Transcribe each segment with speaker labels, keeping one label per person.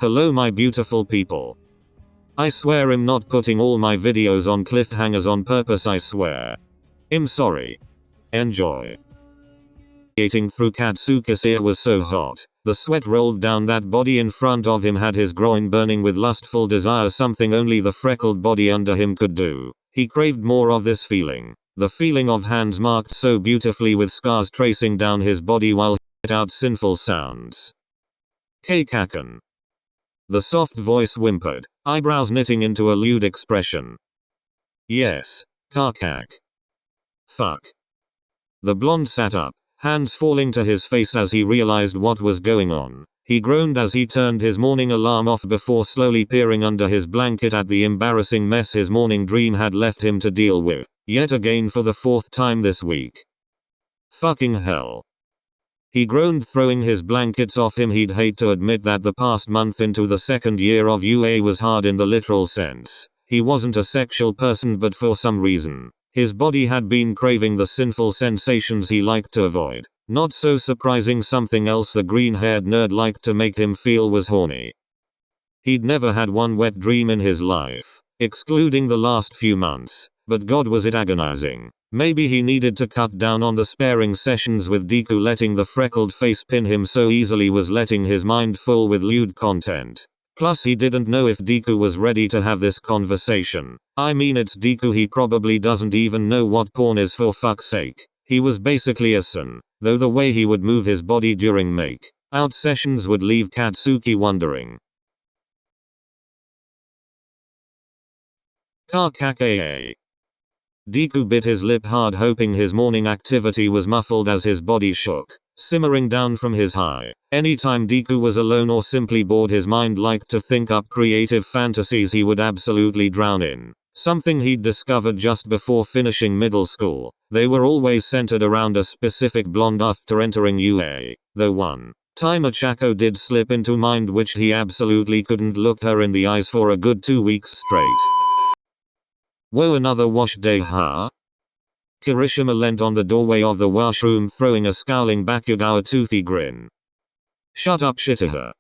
Speaker 1: Hello my beautiful people. I swear I'm not putting all my videos on cliffhangers on purpose, I swear. I'm sorry. Enjoy. Eating through Katsuki's ear was so hot. The sweat rolled down that body in front of him had his groin burning with lustful desire, something only the freckled body under him could do. He craved more of this feeling. The feeling of hands marked so beautifully with scars tracing down his body while he let out sinful sounds. Kaken. The soft voice whimpered, eyebrows knitting into a lewd expression. Yes. Kakak. Fuck. The blonde sat up, hands falling to his face as he realized what was going on. He groaned as he turned his morning alarm off before slowly peering under his blanket at the embarrassing mess his morning dream had left him to deal with, yet again for the 4th time this week. Fucking hell. He groaned, throwing his blankets off him. He'd hate to admit that the past month into the 2nd year of UA was hard in the literal sense. He wasn't a sexual person, but for some reason, his body had been craving the sinful sensations he liked to avoid. Not so surprising, something else the green-haired nerd liked to make him feel was horny. He'd never had one wet dream in his life, excluding the last few months, but God was it agonizing. Maybe he needed to cut down on the sparring sessions with Deku. Letting the freckled face pin him so easily was letting his mind full with lewd content. Plus he didn't know if Deku was ready to have this conversation. I mean, it's Deku, he probably doesn't even know what porn is, for fuck's sake. He was basically a son, though the way he would move his body during make-out sessions would leave Katsuki wondering. Kakaka. Deku bit his lip hard, hoping his morning activity was muffled as his body shook, simmering down from his high. Anytime Deku was alone or simply bored, his mind liked to think up creative fantasies he would absolutely drown in. Something he'd discovered just before finishing middle school. They were always centered around a specific blonde after entering UA, though one time a Chaco did slip into mind which he absolutely couldn't look her in the eyes for a good 2 weeks straight. Whoa, another wash day, huh? Kirishima leant on the doorway of the washroom, throwing a scowling Bakugo a toothy grin. Shut up, Shitaha.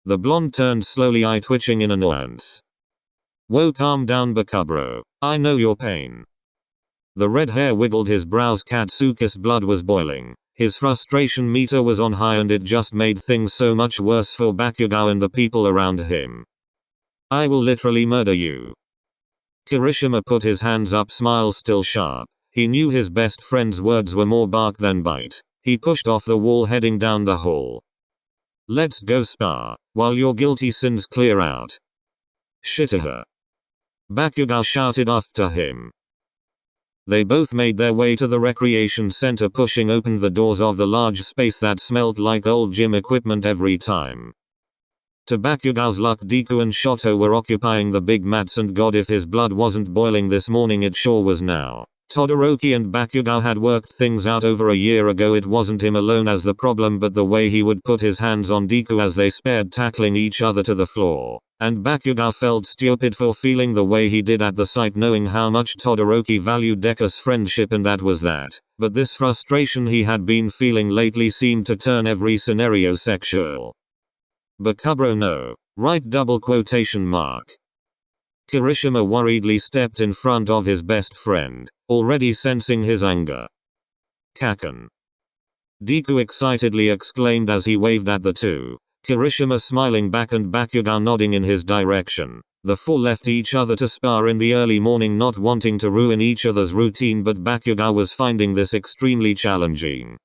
Speaker 1: The blonde turned slowly, eye twitching in annoyance. Whoa, calm down, Bakubro. I know your pain. The red hair wiggled his brows. Katsuki's blood was boiling. His frustration meter was on high, and it just made things so much worse for Bakugo and the people around him. I will literally murder you. Kirishima put his hands up, smile still sharp. He knew his best friend's words were more bark than bite. He pushed off the wall, heading down the hall. Let's go spar, while your guilty sins clear out. Shitaha. Bakugo shouted after him. They both made their way to the recreation center, pushing open the doors of the large space that smelled like old gym equipment every time. To Bakugo's luck, Deku and Shoto were occupying the big mats, and God, if his blood wasn't boiling this morning, it sure was now. Todoroki and Bakugo had worked things out over a year ago. It wasn't him alone as the problem, but the way he would put his hands on Deku as they spared, tackling each other to the floor. And Bakugo felt stupid for feeling the way he did at the sight, knowing how much Todoroki valued Deku's friendship, and that was that. But this frustration he had been feeling lately seemed to turn every scenario sexual. Bakubro, no. Right, double quotation mark. Kirishima worriedly stepped in front of his best friend, already sensing his anger. Kaken. Deku excitedly exclaimed as he waved at the two. Kirishima smiling back and Bakugo nodding in his direction. The four left each other to spar in the early morning, not wanting to ruin each other's routine, but Bakugo was finding this extremely challenging.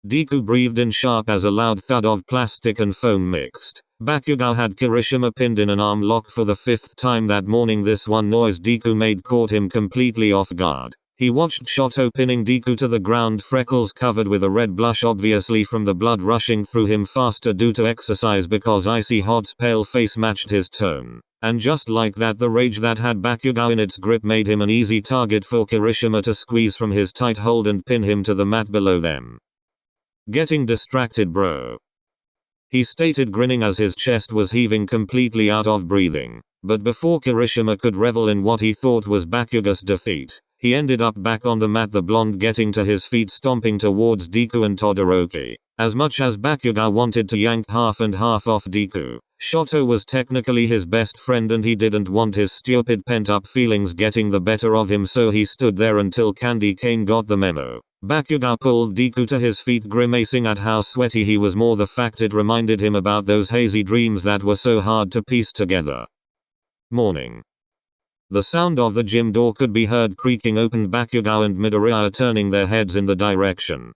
Speaker 1: Deku breathed in sharp as a loud thud of plastic and foam mixed. Bakugo had Kirishima pinned in an arm lock for the 5th time that morning. This one noise Deku made caught him completely off guard. He watched Shoto pinning Deku to the ground, freckles covered with a red blush, obviously from the blood rushing through him faster due to exercise, because icy hot's pale face matched his tone. And just like that, the rage that had Bakugo in its grip made him an easy target for Kirishima to squeeze from his tight hold and pin him to the mat below them. Getting distracted, bro. He stated, grinning as his chest was heaving completely out of breathing. But before Kirishima could revel in what he thought was Bakugo's defeat, He ended up back on the mat, the blonde getting to his feet, stomping towards Deku and Todoroki. As much as Bakugo wanted to yank half and half off Deku, Shoto was technically his best friend and he didn't want his stupid pent-up feelings getting the better of him, so he stood there until Candy Cane got the memo. Bakugo pulled Deku to his feet, grimacing at how sweaty he was. More the fact it reminded him about those hazy dreams that were so hard to piece together. Morning. The sound of the gym door could be heard creaking open. Bakugo and Midoriya turning their heads in the direction.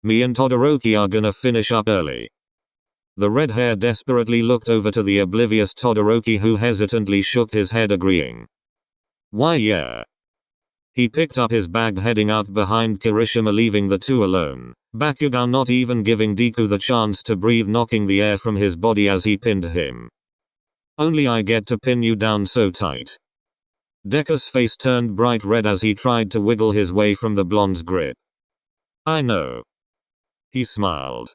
Speaker 1: Me and Todoroki are gonna finish up early. The red hair desperately looked over to the oblivious Todoroki, who hesitantly shook his head agreeing. Why yeah. He picked up his bag, heading out behind Kirishima, leaving the two alone. Bakugo not even giving Deku the chance to breathe, knocking the air from his body as he pinned him. Only I get to pin you down so tight. Deku's face turned bright red as he tried to wiggle his way from the blonde's grip. I know. He smiled.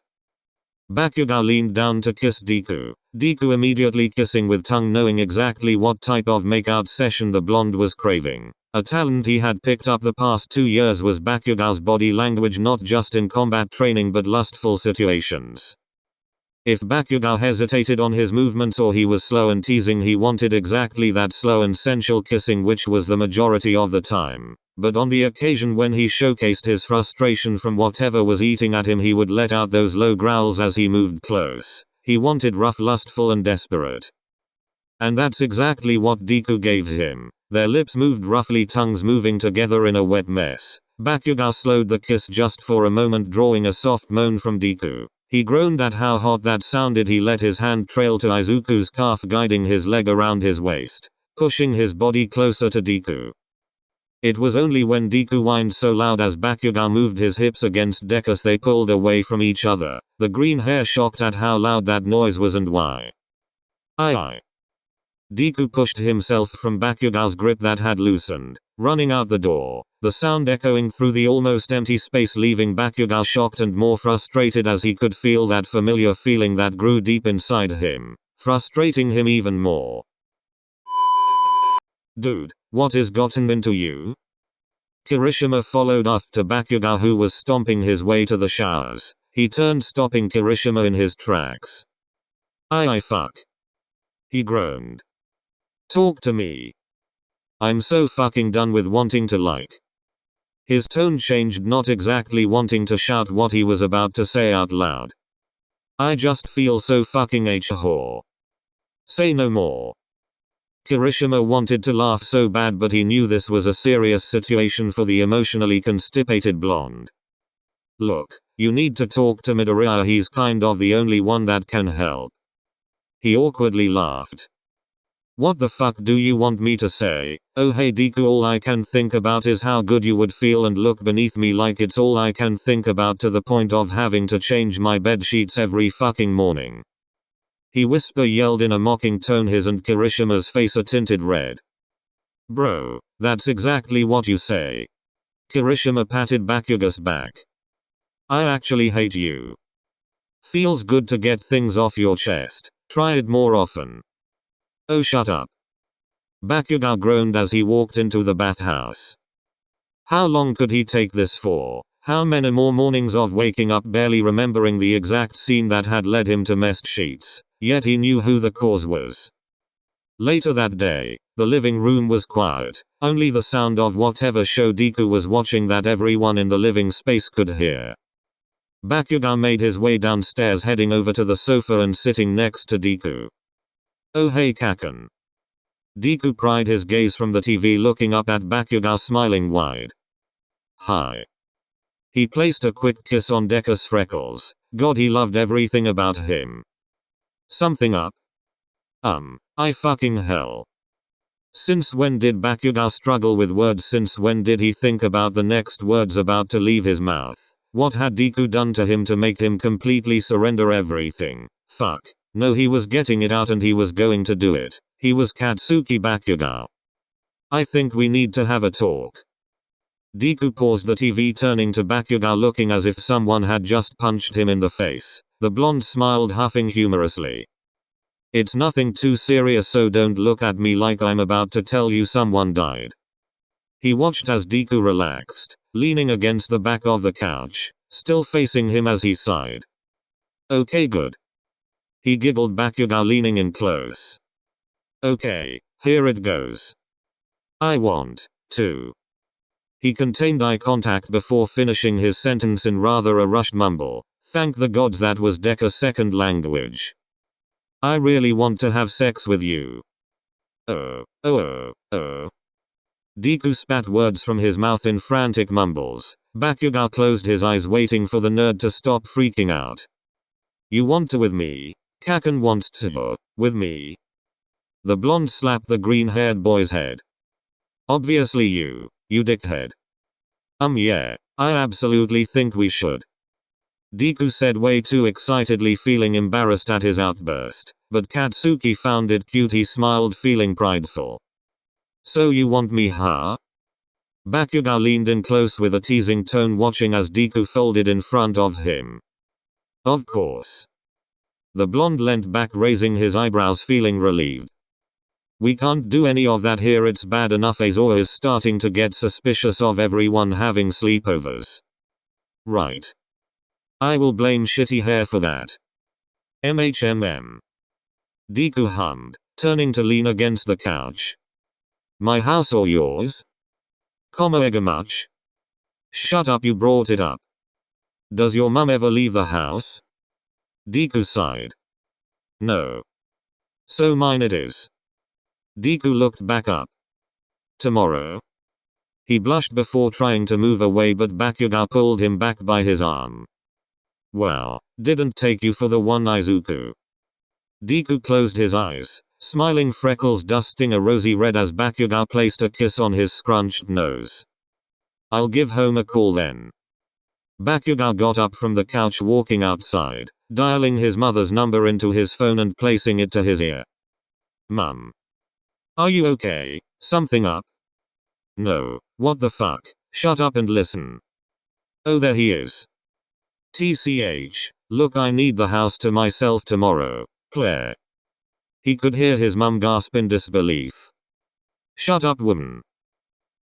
Speaker 1: Bakugo leaned down to kiss Deku. Deku immediately kissing with tongue, knowing exactly what type of makeout session the blonde was craving. A talent he had picked up the past 2 years was Bakugo's body language, not just in combat training but lustful situations. If Bakugo hesitated on his movements or he was slow and teasing, he wanted exactly that, slow and sensual kissing, which was the majority of the time. But on the occasion when he showcased his frustration from whatever was eating at him, he would let out those low growls as he moved close. He wanted rough, lustful and desperate. And that's exactly what Deku gave him. Their lips moved roughly, tongues moving together in a wet mess. Bakugo slowed the kiss just for a moment, drawing a soft moan from Deku. He groaned at how hot that sounded. He let his hand trail to Izuku's calf, guiding his leg around his waist, pushing his body closer to Deku. It was only when Deku whined so loud as Bakugo moved his hips against Dekus they pulled away from each other. The green hair shocked at how loud that noise was and why. Aye. Deku pushed himself from Bakugo's grip that had loosened, running out the door, the sound echoing through the almost empty space, leaving Bakugo shocked and more frustrated as he could feel that familiar feeling that grew deep inside him, frustrating him even more. Dude, what is gotten into you? Kirishima followed after Bakugo, who was stomping his way to the showers. He turned, stopping Kirishima in his tracks. I fuck. He groaned. Talk to me. I'm so fucking done with wanting to like. His tone changed, not exactly wanting to shout what he was about to say out loud. I just feel so fucking whore. Say no more. Kirishima wanted to laugh so bad, but he knew this was a serious situation for the emotionally constipated blonde. Look, you need to talk to Midoriya, he's kind of the only one that can help. He awkwardly laughed. What the fuck do you want me to say? Oh hey Deku, all I can think about is how good you would feel and look beneath me, like it's all I can think about, to the point of having to change my bed sheets every fucking morning. He yelled in a mocking tone, his and Kirishima's face a tinted red. Bro, that's exactly what you say. Kirishima patted Bakugo's back. I actually hate you. Feels good to get things off your chest. Try it more often. Oh shut up. Bakugo groaned as he walked into the bathhouse. How long could he take this for? How many more mornings of waking up barely remembering the exact scene that had led him to messed sheets? Yet he knew who the cause was. Later that day, the living room was quiet, only the sound of whatever show Deku was watching that everyone in the living space could hear. Bakugo made his way downstairs, heading over to the sofa and sitting next to Deku. Oh hey Kaken. Deku pried his gaze from the TV, looking up at Bakugo, smiling wide. Hi. He placed a quick kiss on Deku's freckles. God, he loved everything about him. Something up? I fucking hell. Since when did Bakugo struggle with words? Since when did he think about the next words about to leave his mouth? What had Deku done to him to make him completely surrender everything? Fuck. No, he was getting it out and he was going to do it. He was Katsuki Bakugo. I think we need to have a talk. Deku paused the TV, turning to Bakugo, looking as if someone had just punched him in the face. The blonde smiled, huffing humorously. It's nothing too serious, so don't look at me like I'm about to tell you someone died. He watched as Deku relaxed, leaning against the back of the couch, still facing him as he sighed. Okay, good. He giggled, Bakugo leaning in close. Okay, here it goes. I want to. He contained eye contact before finishing his sentence in rather a rushed mumble. Thank the gods that was Deku's second language. I really want to have sex with you. Deku spat words from his mouth in frantic mumbles. Bakugo closed his eyes waiting for the nerd to stop freaking out. You want to with me? Kaken wants to with me. The blonde slapped the green-haired boy's head. Obviously you dickhead. Yeah, I absolutely think we should. Deku said way too excitedly, feeling embarrassed at his outburst, but Katsuki found it cute. He smiled, feeling prideful. So you want me, huh? Bakugo leaned in close with a teasing tone, watching as Deku folded in front of him. Of course. The blonde leant back, raising his eyebrows, feeling relieved. We can't do any of that here, it's bad enough Azor is starting to get suspicious of everyone having sleepovers. Right. I will blame shitty hair for that. MHMM. Deku hummed, turning to lean against the couch. My house or yours? Ega much? Shut up, you brought it up. Does your mum ever leave the house? Deku sighed. No. So mine it is. Deku looked back up. Tomorrow? He blushed before trying to move away, but Bakugo pulled him back by his arm. Well, didn't take you for the one, Izuku. Deku closed his eyes, smiling, freckles dusting a rosy red as Bakugo placed a kiss on his scrunched nose. I'll give home a call then. Bakugo got up from the couch, walking outside, dialing his mother's number into his phone and placing it to his ear. Mum. Are you okay? Something up? No, what the fuck? Shut up and listen. Oh, there he is. TCH, look, I need the house to myself tomorrow, Claire. He could hear his mum gasp in disbelief. Shut up, woman.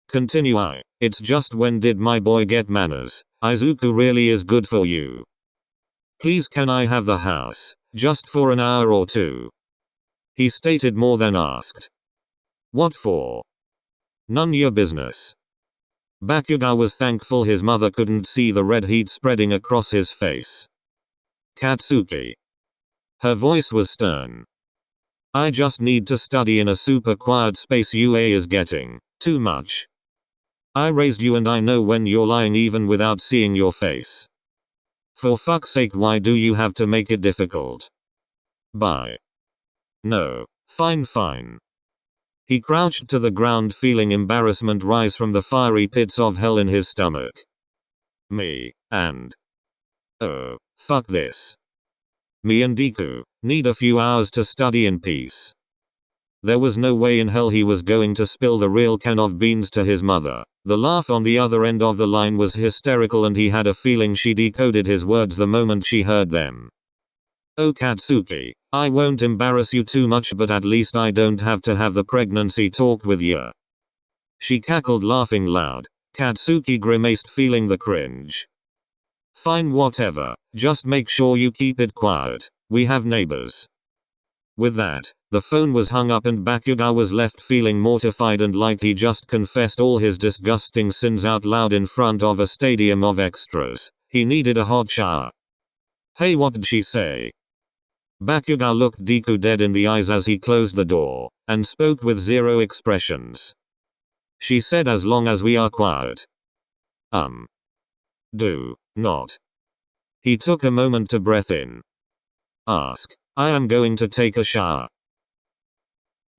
Speaker 1: Continue. It's just, when did my boy get manners? Izuku really is good for you. Please, can I have the house, just for an hour or two? He stated, more than asked. What for? None your business. Bakugo was thankful his mother couldn't see the red heat spreading across his face. Katsuki. Her voice was stern. I just need to study in a super quiet space. UA is getting too much. I raised you and I know when you're lying even without seeing your face. For fuck's sake, why do you have to make it difficult? Bye. No. Fine. He crouched to the ground, feeling embarrassment rise from the fiery pits of hell in his stomach. Me and fuck this. Me and Deku need a few hours to study in peace. There was no way in hell he was going to spill the real can of beans to his mother. The laugh on the other end of the line was hysterical, and he had a feeling she decoded his words the moment she heard them. Oh Katsuki, I won't embarrass you too much, but at least I don't have to have the pregnancy talk with you. She cackled, laughing loud. Katsuki grimaced, feeling the cringe. Fine, whatever, just make sure you keep it quiet. We have neighbors. With that, the phone was hung up and Bakugo was left feeling mortified and like he just confessed all his disgusting sins out loud in front of a stadium of extras. He needed a hot shower. Hey, what did she say? Bakugo looked Deku dead in the eyes as he closed the door, and spoke with zero expressions. She said, as long as we are quiet. Do not. He took a moment to breath in. Ask. I am going to take a shower.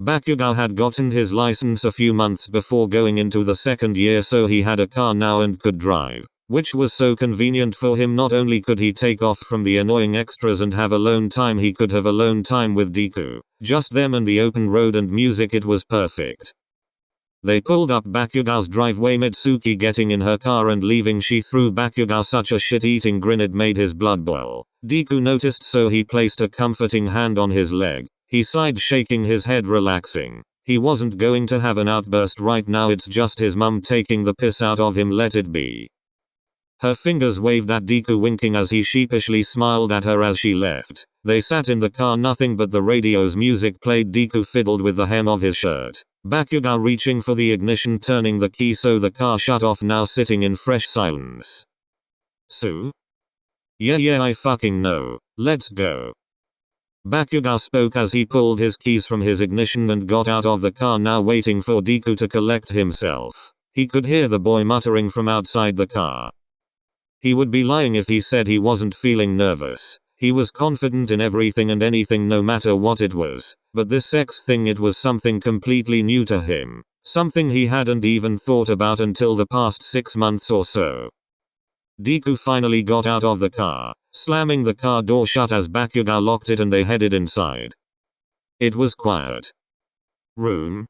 Speaker 1: Bakugo had gotten his license a few months before going into the second year, so he had a car now and could drive, which was so convenient for him. Not only could he take off from the annoying extras and have alone time, he could have alone time with Deku. Just them and the open road and music, it was perfect. They pulled up Bakugo's driveway, Mitsuki getting in her car and leaving. She threw Bakugo such a shit-eating grin it made his blood boil. Deku noticed, so he placed a comforting hand on his leg. He sighed, shaking his head, relaxing. He wasn't going to have an outburst right now, it's just his mum taking the piss out of him, let it be. Her fingers waved at Deku, winking as he sheepishly smiled at her as she left. They sat in the car, nothing but the radio's music played. Deku fiddled with the hem of his shirt, Bakugo reaching for the ignition, turning the key so the car shut off, now sitting in fresh silence. "So? Yeah, I fucking know. Let's go." Bakugo spoke as he pulled his keys from his ignition and got out of the car, now waiting for Deku to collect himself. He could hear the boy muttering from outside the car. He would be lying if he said he wasn't feeling nervous. He was confident in everything and anything, no matter what it was. But this sex thing, it was something completely new to him. Something he hadn't even thought about until the past 6 months or so. Deku finally got out of the car, slamming the car door shut as Bakugo locked it, and they headed inside. It was quiet. Room?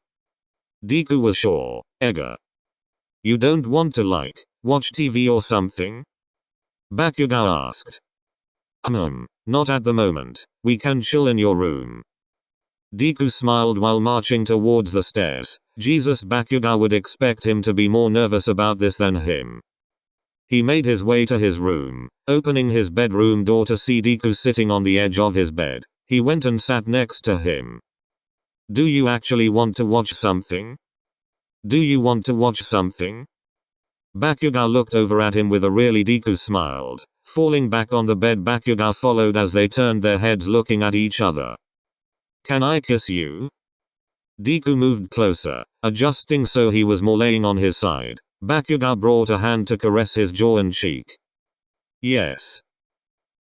Speaker 1: Deku was sure. Ega. You don't want to watch TV or something? Bakugo asked. Not at the moment. We can chill in your room. Deku smiled while marching towards the stairs. Jesus, Bakugo would expect him to be more nervous about this than him. He made his way to his room, opening his bedroom door to see Deku sitting on the edge of his bed. He went and sat next to him. Do you actually want to watch something? Do you want to watch something? Bakugo looked over at him with a really. Deku smiled. Falling back on the bed, Bakugo followed as they turned their heads looking at each other. Can I kiss you? Deku moved closer, adjusting so he was more laying on his side. Bakugo brought a hand to caress his jaw and cheek. Yes.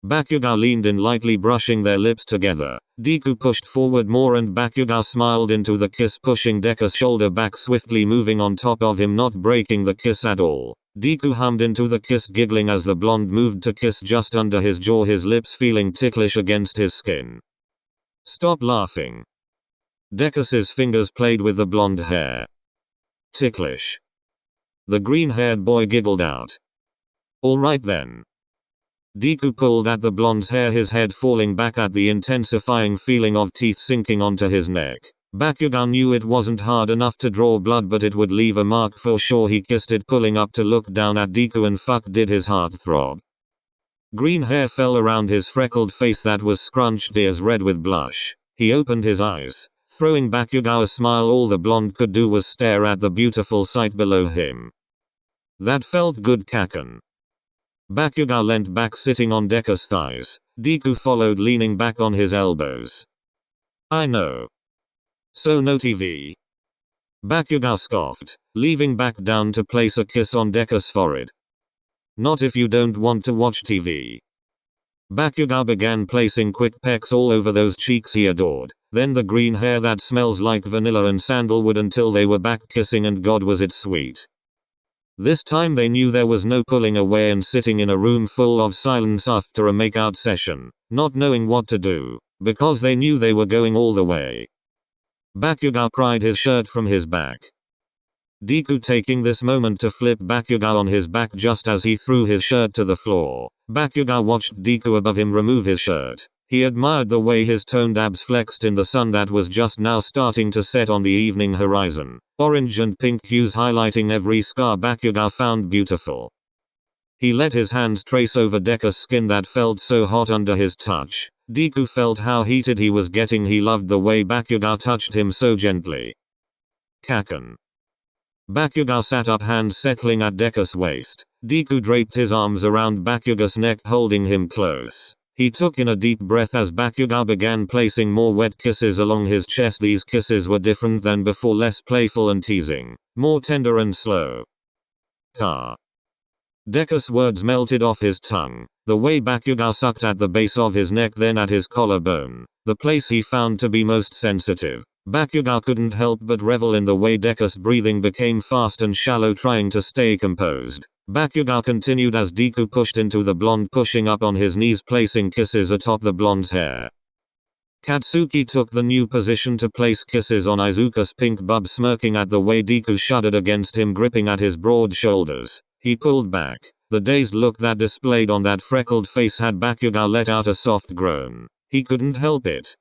Speaker 1: Bakugo leaned in, lightly brushing their lips together. Deku pushed forward more and Bakugo smiled into the kiss, pushing Deku's shoulder back, swiftly moving on top of him, not breaking the kiss at all. Deku hummed into the kiss, giggling as the blonde moved to kiss just under his jaw, his lips feeling ticklish against his skin. Stop laughing. Deku's fingers played with the blonde hair. Ticklish. The green-haired boy giggled out. Alright then. Deku pulled at the blonde's hair, his head falling back at the intensifying feeling of teeth sinking onto his neck. Bakugo knew it wasn't hard enough to draw blood, but it would leave a mark for sure. He kissed it, pulling up to look down at Deku, and fuck did his heart throb. Green hair fell around his freckled face that was scrunched ears red with blush. He opened his eyes, throwing Bakugo a smile. All the blonde could do was stare at the beautiful sight below him. That felt good, Kaken. Bakugo leant back, sitting on Deku's thighs. Deku followed, leaning back on his elbows. I know. So no TV? Bakugo scoffed, leaving back down to place a kiss on Deku's forehead. Not if you don't want to watch TV. Bakugo began placing quick pecks all over those cheeks he adored, then the green hair that smells like vanilla and sandalwood, until they were back kissing, and God was it sweet. This time they knew there was no pulling away and sitting in a room full of silence after a makeout session, not knowing what to do, because they knew they were going all the way. Bakugo pried his shirt from his back. Deku taking this moment to flip Bakugo on his back just as he threw his shirt to the floor. Bakugo watched Deku above him remove his shirt. He admired the way his toned abs flexed in the sun that was just now starting to set on the evening horizon. Orange and pink hues highlighting every scar Bakugo found beautiful. He let his hands trace over Deku's skin that felt so hot under his touch. Deku felt how heated he was getting. He loved the way Bakugo touched him so gently. Kaken. Bakugo sat up, hands settling at Deku's waist. Deku draped his arms around Bakugo's neck, holding him close. He took in a deep breath as Bakugo began placing more wet kisses along his chest. These kisses were different than before, less playful and teasing, more tender and slow. Ka. Deku's words melted off his tongue. The way Bakugo sucked at the base of his neck, then at his collarbone, the place he found to be most sensitive. Bakugo couldn't help but revel in the way Deku's breathing became fast and shallow, trying to stay composed. Bakugo continued as Deku pushed into the blonde, pushing up on his knees, placing kisses atop the blonde's hair. Katsuki took the new position to place kisses on Izuku's pink bub, smirking at the way Deku shuddered against him, gripping at his broad shoulders. He pulled back. The dazed look that displayed on that freckled face had Bakugo let out a soft groan. He couldn't help it.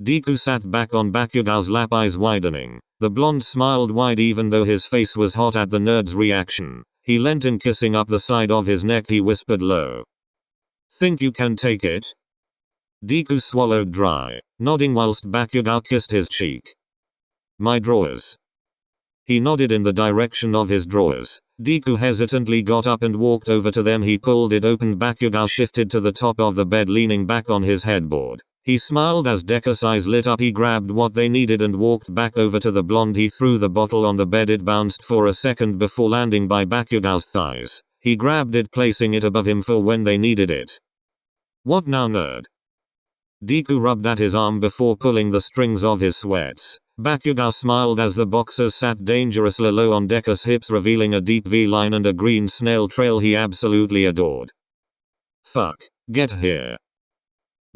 Speaker 1: Deku sat back on Bakuga's lap, eyes widening. The blonde smiled wide even though his face was hot at the nerd's reaction. He leant in, kissing up the side of his neck. He whispered low. "Think you can take it?" Deku swallowed dry, nodding whilst Bakuga kissed his cheek. "My drawers." He nodded in the direction of his drawers. Deku hesitantly got up and walked over to them. He pulled it open. Bakuga shifted to the top of the bed, leaning back on his headboard. He smiled as Deku's eyes lit up. He grabbed what they needed and walked back over to the blonde. He threw the bottle on the bed. It bounced for a second before landing by Bakuga's thighs. He grabbed it, placing it above him for when they needed it. "What now, nerd?" Deku rubbed at his arm before pulling the strings of his sweats. Bakuga smiled as the boxers sat dangerously low on Deku's hips, revealing a deep V-line and a green snail trail he absolutely adored. "Fuck, get here."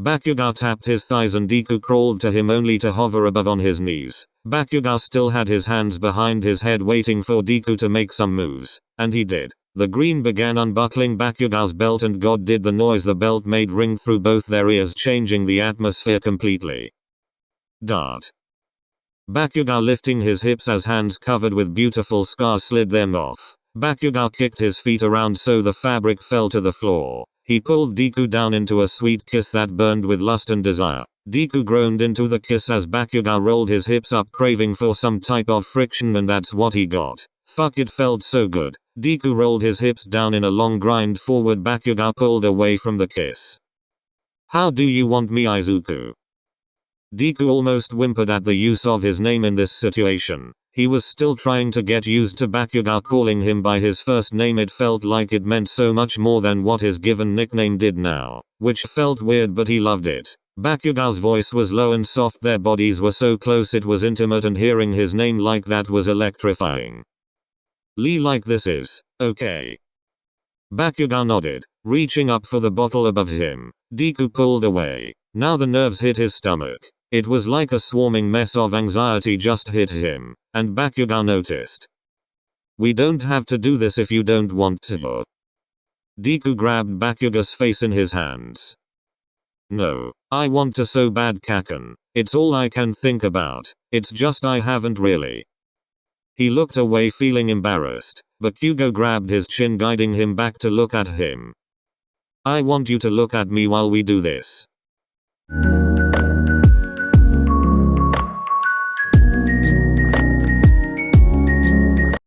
Speaker 1: Bakuga tapped his thighs and Deku crawled to him, only to hover above on his knees. Bakuga still had his hands behind his head, waiting for Deku to make some moves. And he did. The green began unbuckling Bakuga's belt, and God did the noise the belt made ring through both their ears, changing the atmosphere completely. Dart. Bakuga lifting his hips as hands covered with beautiful scars slid them off. Bakuga kicked his feet around so the fabric fell to the floor. He pulled Deku down into a sweet kiss that burned with lust and desire. Deku groaned into the kiss as Bakuga rolled his hips up, craving for some type of friction, and that's what he got. Fuck, it felt so good. Deku rolled his hips down in a long grind forward. Bakuga pulled away from the kiss. "How do you want me, Izuku?" Deku almost whimpered at the use of his name in this situation. He was still trying to get used to Bakuga calling him by his first name. It felt like it meant so much more than what his given nickname did now, which felt weird, but he loved it. Bakuga's voice was low and soft. Their bodies were so close it was intimate, and hearing his name like that was electrifying. "Lee, like this is okay." Bakuga nodded, reaching up for the bottle above him. Deku pulled away. Now the nerves hit his stomach. It was like a swarming mess of anxiety just hit him, and Bakuga noticed. "We don't have to do this if you don't want to." Deku grabbed Bakuga's face in his hands. "No, I want to so bad, Kaken. It's all I can think about. It's just I haven't really." He looked away, feeling embarrassed. Bakugo grabbed his chin, guiding him back to look at him. "I want you to look at me while we do this."